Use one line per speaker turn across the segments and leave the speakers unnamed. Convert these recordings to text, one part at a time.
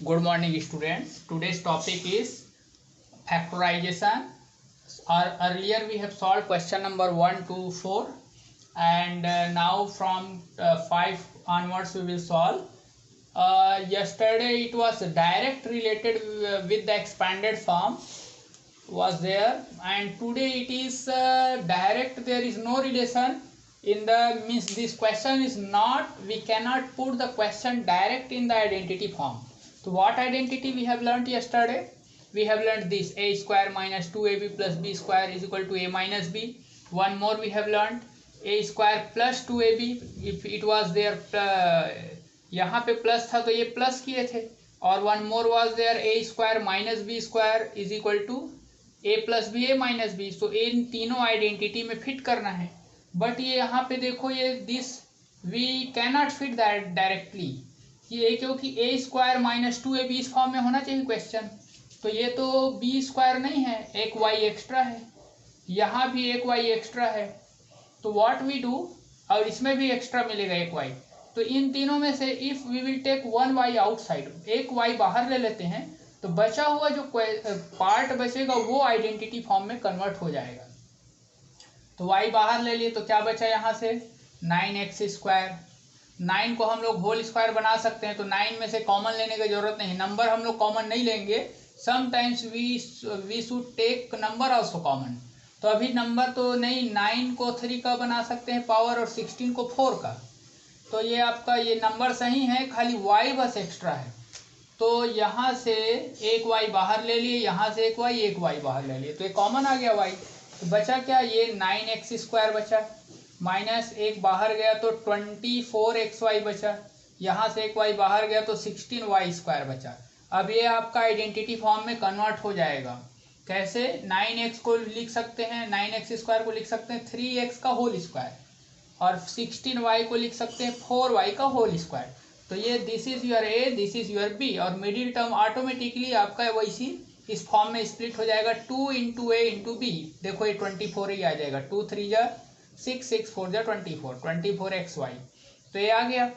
Good morning, students. Today's topic is factorization. Earlier we have solved question number 1 to 4, and now from 5 onwards we will solve. Yesterday it was direct related with the expanded form was there, and today it is direct. There is no relation in the means this question is not, we cannot put the question direct in the identity form. So what identity we have learnt yesterday? We have learnt this: a square minus 2ab plus b square is equal to a minus b. One more we have learnt: a square plus 2ab. if it was there यहाँ पे plus था तो ये plus किए थे. और one more was there: a square minus B square is equal to a plus b a minus b. So इन तीनों आइडेंटिटी में फिट करना है. बट ये यहाँ पे देखो, ये this we cannot fit that directly. ये क्योंकि ए स्क्वायर माइनस 2ab इस फॉर्म में होना चाहिए क्वेश्चन. तो ये तो बी स्क्वायर नहीं है, एक वाई एक्स्ट्रा है. यहाँ भी एक वाई एक्स्ट्रा है. तो व्हाट वी डू, और इसमें भी एक्स्ट्रा मिलेगा एक वाई. तो इन तीनों में से if we will take one Y outside, एक वाई बाहर ले लेते हैं, तो बचा हुआ जो पार्ट बचेगा वो आइडेंटिटी फॉर्म में कन्वर्ट हो जाएगा. तो वाई बाहर ले लिए तो क्या बचा यहाँ से? 9x square. 9 को हम लोग होल स्क्वायर बना सकते हैं, तो 9 में से कॉमन लेने की जरूरत नहीं. नंबर हम लोग कॉमन नहीं लेंगे. Sometimes we should take number also common. तो अभी नंबर तो नहीं, 9 को 3 का बना सकते हैं पावर, और 16 को 4 का. तो ये आपका ये नंबर सही है, खाली y बस एक्स्ट्रा है. तो यहाँ से एक y बाहर ले लिए, यहाँ से एक y बाहर ले लिए, तो ये कॉमन आ गया y. तो बचा क्या? ये 9x स्क्वायर बचा, माइनस एक बाहर गया तो 24xy बचा. यहाँ से एक y बाहर गया तो 16y स्क्वायर बचा. अब ये आपका आइडेंटिटी फॉर्म में कन्वर्ट हो जाएगा. कैसे? 9x को लिख सकते हैं, 9x स्क्वायर को लिख सकते हैं 3x का होल स्क्वायर, और 16y को लिख सकते हैं 4y का होल स्क्वायर. तो ये this is your a, this is your b, और मिडिल टर्म ऑटोमेटिकली आपका वैसी इस फॉर्म में स्प्लिट हो जाएगा 2 इंटू a इंटू b. देखो ये 24 ही आ जाएगा. 2 3 जा 6, 6 4 जा 24xy. तो ये आ गया.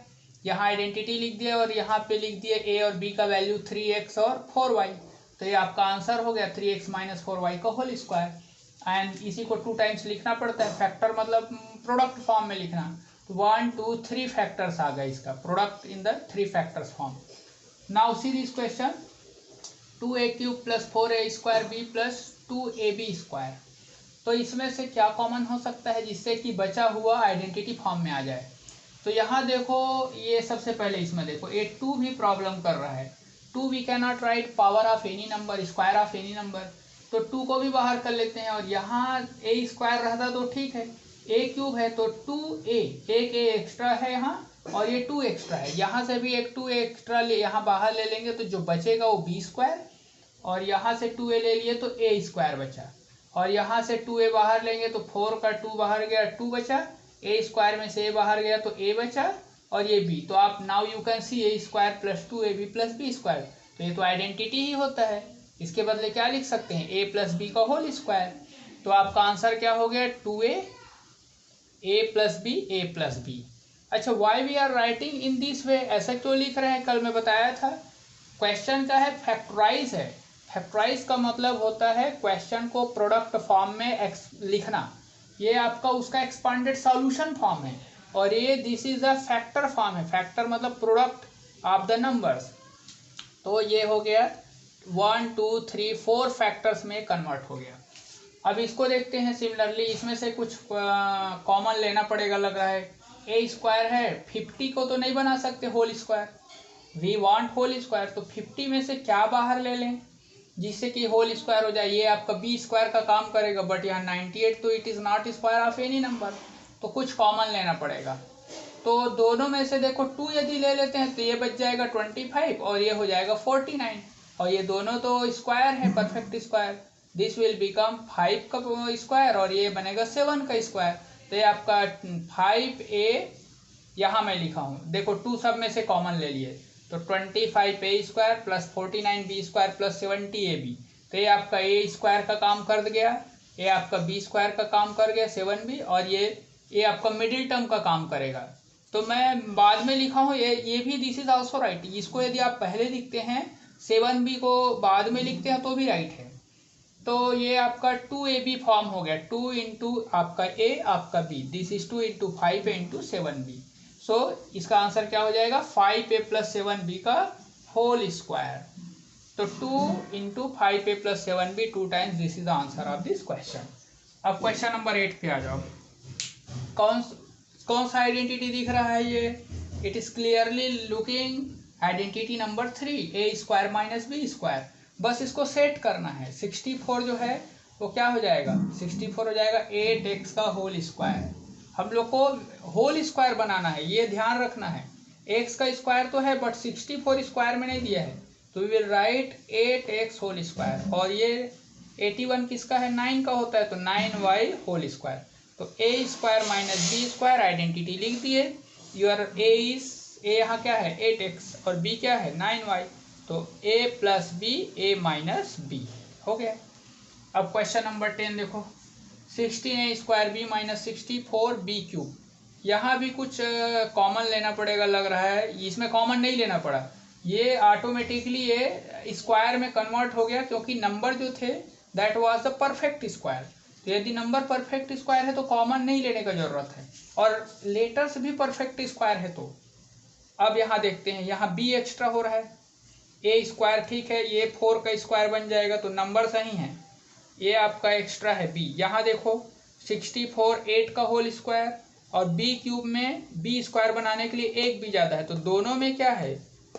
यहाँ आइडेंटिटी लिख दिया और यहाँ पे लिख दिया a और b का वैल्यू 3x और 4y. तो ये आपका आंसर हो गया 3x माइनस 4y का होल स्क्वायर. एंड इसी को 2 टाइम्स लिखना पड़ता है. फैक्टर मतलब प्रोडक्ट फॉर्म में लिखना. 1 2 3 फैक्टर्स आ गए इसका, product in the 3 factors form. Now see this question: 2a cube plus 4a square b plus 2ab square. तो इसमें से क्या कॉमन हो सकता है जिससे कि बचा हुआ आइडेंटिटी फॉर्म में आ जाए? तो यहाँ देखो, ये सबसे पहले इसमें देखो, ये 2 भी प्रॉब्लम कर रहा है. 2 we can not write power of any number, square of any number. तो 2 को भी बाहर कर लेते हैं, और यहाँ a स्क्वायर रहता तो ठीक है. a क्यूब है तो 2a, एक a एक्स्ट्रा है यहाँ, और ये 2 एक्स्ट्रा है. यहाँ से भी एक 2a एक्स्ट्रा यहाँ बाहर ले लेंगे तो जो बचेगा वो b स्क्वायर, और यहाँ से 2a ले लिए तो a स्क्वायर बचा, और यहाँ से 2a बाहर लेंगे तो 4 का 2 बाहर गया, 2 बचा. a स्क्वायर में से a बाहर गया तो a बचा, और ये b. तो आप now you can see a square plus 2ab plus b square. तो ये तो आइडेंटिटी ही होता है. इसके बदले क्या लिख सकते हैं? a प्लस b का होल स्क्वायर. तो आपका आंसर क्या हो गया? 2a a plus b a plus b. अच्छा, why we are writing in this way, ऐसा क्यों लिख रहे हैं? कल मैं बताया था क्वेश्चन का है फैक्टराइज है. फैक्टराइज का मतलब होता है क्वेश्चन को प्रोडक्ट फॉर्म में लिखना. ये आपका उसका एक्सपांडेड सॉल्यूशन फॉर्म है, और ये this is a factor form है. फैक्टर मतलब प्रोडक्ट ऑफ द नंबर्स. तो ये हो गया 1 2 3 4 फैक्टर्स में कन्वर्ट हो गया. अब इसको देखते हैं. सिमिलरली इसमें से कुछ कॉमन लेना पड़ेगा लग रहा है. a स्क्वायर है, 50 को तो नहीं बना सकते whole square, we want whole square. तो 50 में से क्या बाहर ले लें जिससे कि होल स्क्वायर हो जाए? ये आपका b स्क्वायर का काम करेगा, बट यहाँ 98 तो it is not square of any number. तो कुछ कॉमन लेना पड़ेगा. तो दोनों में से देखो 2 यदि ले लेते हैं तो ये बच जाएगा 25, और ये हो जाएगा 49, और ये दोनों तो स्क्वायर है, perfect square. This will become 5 का स्क्वायर, और ये बनेगा 7 का स्क्वायर. तो ये आपका 5a यहाँ मैं लिखा हूँ. देखो 2 सब में से कॉमन ले लिए, तो 25a square plus 49b square plus 70ab. तो ये आपका a स्क्वायर का काम कर गया, ये आपका b स्क्वायर का काम कर गया 7b, और ये आपका मिडिल टर्म का काम करेगा. तो मैं बाद में लिखा हूँ ये भी दिस इज ऑल्सो राइट। इसको यदि आप पहले लिखते हैं 7b को बाद में लिखते हैं तो भी राइट है। तो ये आपका 2ab फॉर्म हो गया, 2 इंटू आपका a आपका b, this is 2 into 5a into 7b। सो इसका आंसर क्या हो जाएगा 5a प्लस 7b का होल स्क्वायर। तो 2 into 5a plus 7b 2 times, this is the answer of this question. अब क्वेश्चन नंबर 8 पे आ जाओ। कौन सा आइडेंटिटी दिख रहा है ये? It is clearly looking identity number 3, A square minus B square. बस इसको सेट करना है। 64 जो है वो क्या हो जाएगा, 64 हो जाएगा 8x का होल स्क्वायर। हम लोग को होल स्क्वायर बनाना है, ये ध्यान रखना है। x का स्क्वायर तो है बट 64 स्क्वायर में नहीं दिया है, तो we will write 8x whole square. और ये 81 किसका है, 9 का होता है, तो 9y होल स्क्वायर। तो a square minus B square identity लिख दिए। योर a यहाँ क्या है 8x और b क्या है 9y, तो a plus B a minus b हो गया। अब क्वेश्चन नंबर 10 देखो, 16a square B minus 64 B cube. यहाँ भी कुछ कॉमन लेना पड़ेगा लग रहा है, इसमें कॉमन नहीं लेना पड़ा, ये ऑटोमेटिकली ये स्क्वायर में कन्वर्ट हो गया क्योंकि नंबर जो थे that was the perfect square. तो यदि नंबर परफेक्ट स्क्वायर है तो कॉमन नहीं लेने का जरूरत है, और लेटर्स भी परफेक्ट स्क्वायर है। तो अब यहाँ देखते हैं, यहाँ बी एक्स्ट्रा हो रहा है, ए स्क्वायर ठीक है, ये 4 का स्क्वायर बन जाएगा तो नंबर सही है, ये आपका एक्स्ट्रा है बी। यहाँ देखो 64 8 का होल स्क्वायर और बी क्यूब में बी स्क्वायर बनाने के लिए एक बी ज़्यादा है, तो दोनों में क्या है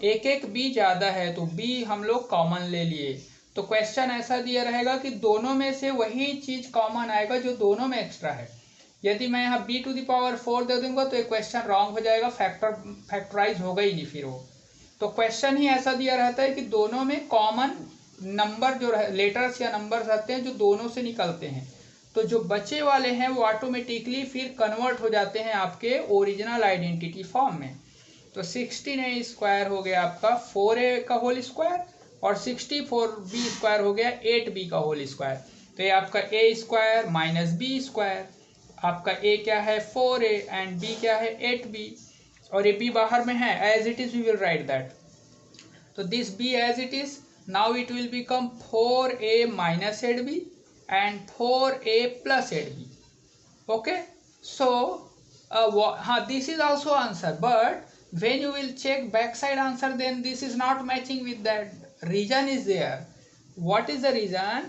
एक एक बी ज़्यादा है, तो बी हम लोग कॉमन ले लिए। तो क्वेश्चन ऐसा दिया रहेगा कि दोनों में से वही चीज़ कॉमन आएगा जो दोनों में एक्स्ट्रा है। यदि मैं यहाँ b टू द पावर 4 दे दूंगा तो एक क्वेश्चन रॉन्ग हो जाएगा, फैक्टराइज होगा ही नहीं फिर वो। तो क्वेश्चन ही ऐसा दिया रहता है कि दोनों में कॉमन नंबर जो लेटर्स या नंबर्स रहते हैं जो दोनों से निकलते हैं, तो जो बचे वाले हैं वो ऑटोमेटिकली फिर कन्वर्ट हो जाते हैं आपके ओरिजिनल आइडेंटिटी फॉर्म में। तो 16a स्क्वायर हो गया आपका 4a का होल स्क्वायर और 64b स्क्वायर हो गया 8b का होल स्क्वायर। तो ये आपका a square minus B square, आपका a क्या है 4a एंड b क्या है 8b, और ये b बाहर में है, as it is we will write that. तो this b as it is, now it will become 4a minus 8b and 4a plus 8b। Okay, so हाँ this is also answer, but when you will check backside answer then this is not matching with that. Reason is there. What is the reason?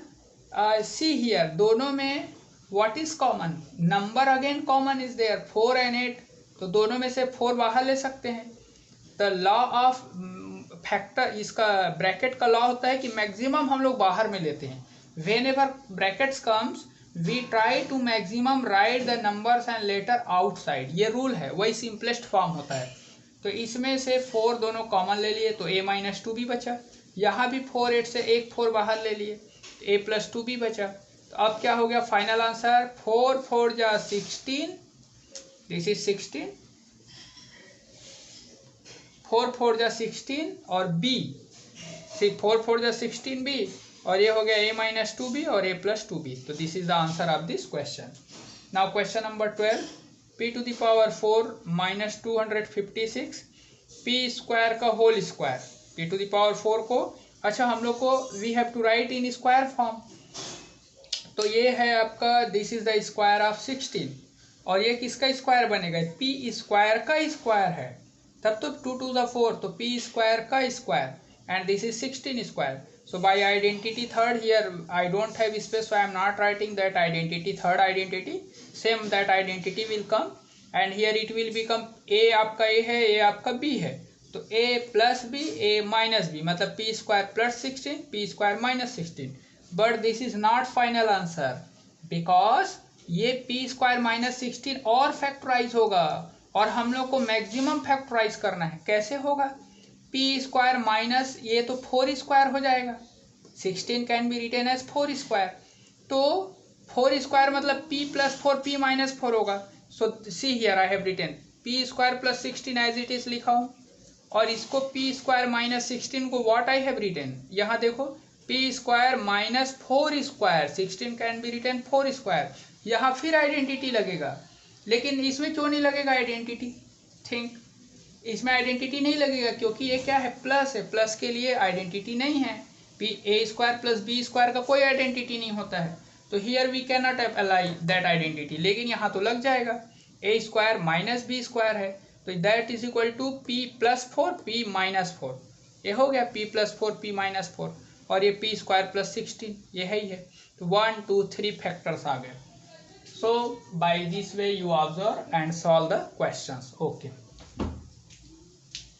See here, दोनों में what is common? Number again common is there, 4 and 8, तो दोनों में से 4 बाहर ले सकते हैं। The law of factor, इसका ब्रैकेट का लॉ होता है कि मैक्सिमम हम लोग बाहर में लेते हैं। Whenever brackets comes we try to maximum write the numbers and letter outside, ये रूल है, वही सिंपलेस्ट फॉर्म होता है। तो इसमें से 4 दोनों कॉमन ले लिए तो a माइनस 2b बचा, यहाँ भी 4 8 से एक 4 बाहर ले लिए a प्लस 2b बचा। तो अब क्या हो गया फाइनल आंसर 4 4 जा 16, दिस इज 16, 4 4 जा 16 और b 4 4 जा 16b, और ये हो गया a माइनस 2b और a प्लस 2b। तो this is the answer of this question. Now question number 12, p to the power 4 minus 256 p square का whole square. p to the power 4 को अच्छा हम लोग को we have to write in square form, तो ये है आपका this is the square of 16, और ये किसका स्क्वायर बनेगा p स्क्वायर का स्क्वायर है, तब तो 2 टू द 4, तो p स्क्वायर का square and this is 16 square. So by identity third, here I don't have space, so I am not writing that identity, third identity, same that identity will come and here it will become a आपका a है, a आपका b है, तो a plus b, a minus b, मतलब p square plus 16, p square minus 16, but this is not final answer because ये p square minus 16 और factorise होगा, और हम लोग को मैक्सिमम फैक्टराइज करना है। कैसे होगा, p स्क्वायर माइनस ये तो 4 स्क्वायर हो जाएगा, 16 can be written as 4 square, तो 4 स्क्वायर मतलब p प्लस 4 p माइनस 4 होगा। So see here I have written p square plus 16 as it is लिखा हूँ, और इसको p स्क्वायर माइनस 16 को व्हाट आई हैव रिटेन, यहाँ देखो p square minus 4 square, 16 can be written 4 square, यहाँ फिर आइडेंटिटी लगेगा, लेकिन इसमें क्यों नहीं लगेगा आइडेंटिटी, थिंक इसमें आइडेंटिटी नहीं लगेगा क्योंकि ये क्या है, प्लस है, प्लस के लिए आइडेंटिटी नहीं है। A square plus B square का कोई आइडेंटिटी नहीं होता है, तो here we can not apply that identity, लेकिन यहाँ तो लग जाएगा। A square minus B square है तो that is equal to P plus 4 P minus 4, ये हो गया पी प्लस 4 पी माइनस 4, और ये पी स्क्वायर प्लस 16, ये है ही है। तो 1 2 3 फैक्टर्स आ गए। So by this way you observe and solve the questions. Okay.